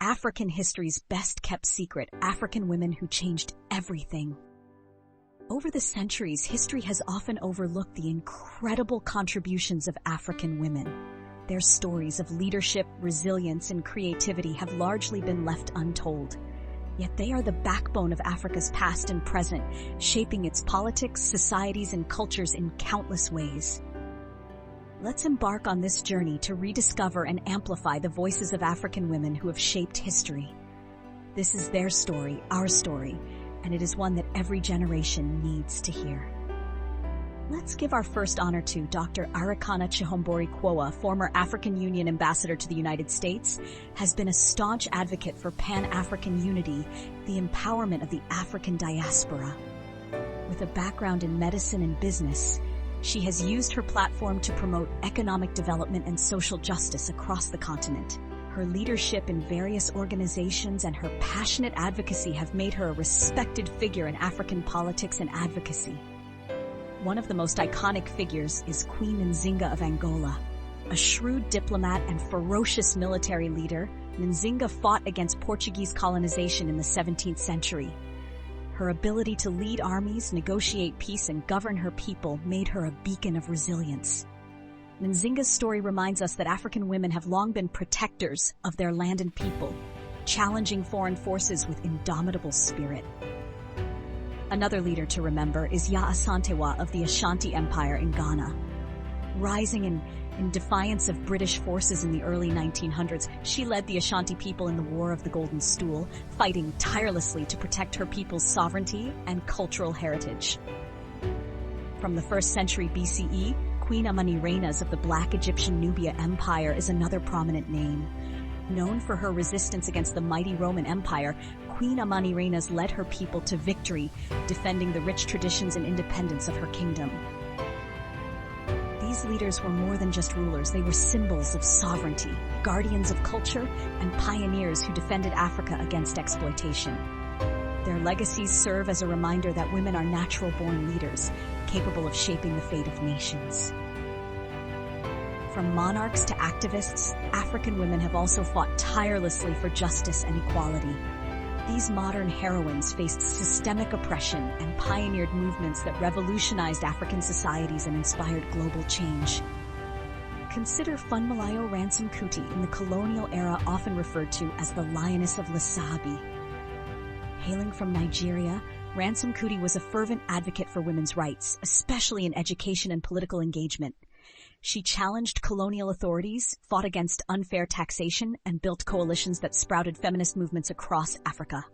African history's best-kept secret, African women who changed everything. Over the centuries, history has often overlooked the incredible contributions of African women. Their stories of leadership, resilience, and creativity have largely been left untold. Yet they are the backbone of Africa's past and present, shaping its politics, societies, and cultures in countless ways. Let's embark on this journey to rediscover and amplify the voices of African women who have shaped history. This is their story, our story, and it is one that every generation needs to hear. Let's give our first honor to Dr. Arikana Chihombori-Quoa, former African Union ambassador to the United States, has been a staunch advocate for Pan-African unity, the empowerment of the African diaspora. With a background in medicine and business, she has used her platform to promote economic development and social justice across the continent. Her leadership in various organizations and her passionate advocacy have made her a respected figure in African politics and advocacy. One of the most iconic figures is Queen Nzinga of Angola. A shrewd diplomat and ferocious military leader, Nzinga fought against Portuguese colonization in the 17th century. Her ability to lead armies, negotiate peace, and govern her people made her a beacon of resilience. Nzinga's story reminds us that African women have long been protectors of their land and people, challenging foreign forces with indomitable spirit. Another leader to remember is Yaa Asantewaa of the Ashanti Empire in Ghana. Rising in defiance of British forces in the early 1900s, she led the Ashanti people in the War of the Golden Stool, fighting tirelessly to protect her people's sovereignty and cultural heritage. From the 1st century BCE, Queen Amani-Renas of the Black Egyptian Nubia Empire is another prominent name. Known for her resistance against the mighty Roman Empire, Queen Amani-Renas led her people to victory, defending the rich traditions and independence of her kingdom. These leaders were more than just rulers, they were symbols of sovereignty, guardians of culture, and pioneers who defended Africa against exploitation. Their legacies serve as a reminder that women are natural-born leaders, capable of shaping the fate of nations. From monarchs to activists, African women have also fought tirelessly for justice and equality. These modern heroines faced systemic oppression and pioneered movements that revolutionized African societies and inspired global change. Consider Funmilayo Ransome Kuti, in the colonial era often referred to as the Lioness of Lisabi. Hailing from Nigeria, Ransome Kuti was a fervent advocate for women's rights, especially in education and political engagement. She challenged colonial authorities, fought against unfair taxation, and built coalitions that sprouted feminist movements across Africa.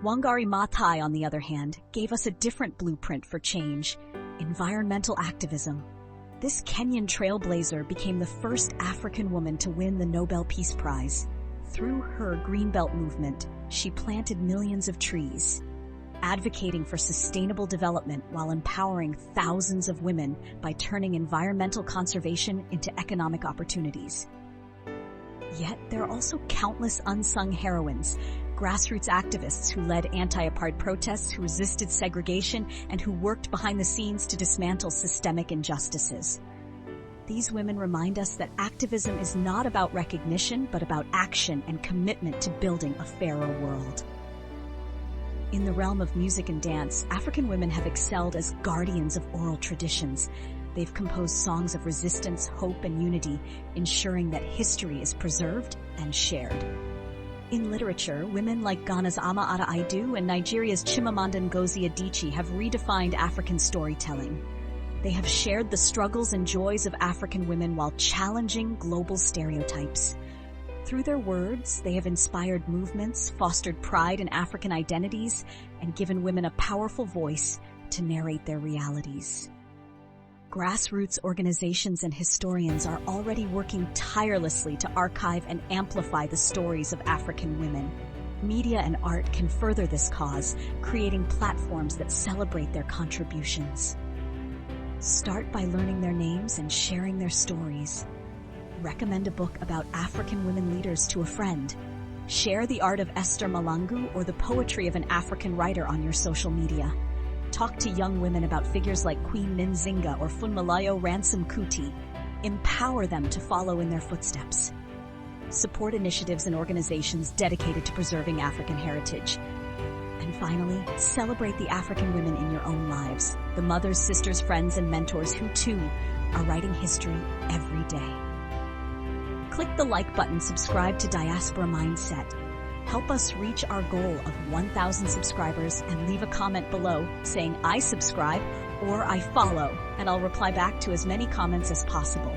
Wangari Maathai, on the other hand, gave us a different blueprint for change: environmental activism. This Kenyan trailblazer became the first African woman to win the Nobel Peace Prize. Through her Greenbelt movement, she planted millions of trees, advocating for sustainable development while empowering thousands of women by turning environmental conservation into economic opportunities. Yet there are also countless unsung heroines, grassroots activists who led anti-apartheid protests, who resisted segregation, and who worked behind the scenes to dismantle systemic injustices. These women remind us that activism is not about recognition, but about action and commitment to building a fairer world. In the realm of music and dance, African women have excelled as guardians of oral traditions. They've composed songs of resistance, hope, and unity, ensuring that history is preserved and shared. In literature, women like Ghana's Ama Ata Aidoo and Nigeria's Chimamanda Ngozi Adichie have redefined African storytelling. They have shared the struggles and joys of African women while challenging global stereotypes. Through their words, they have inspired movements, fostered pride in African identities, and given women a powerful voice to narrate their realities. Grassroots organizations and historians are already working tirelessly to archive and amplify the stories of African women. Media and art can further this cause, creating platforms that celebrate their contributions. Start by learning their names and sharing their stories. Recommend a book about African women leaders to a friend. Share the art of Esther Malangu or the poetry of an African writer on your social media. Talk to young women about figures like Queen Nzinga or Funmilayo Ransome Kuti. Empower them to follow in their footsteps. support initiatives and organizations dedicated to preserving African heritage. And finally, celebrate the African women in your own lives, the mothers, sisters, friends, and mentors who, too, are writing history every day. Click the like button, subscribe to Diaspora Mindset. Help us reach our goal of 1,000 subscribers and leave a comment below saying I subscribe or I follow, and I'll reply back to as many comments as possible.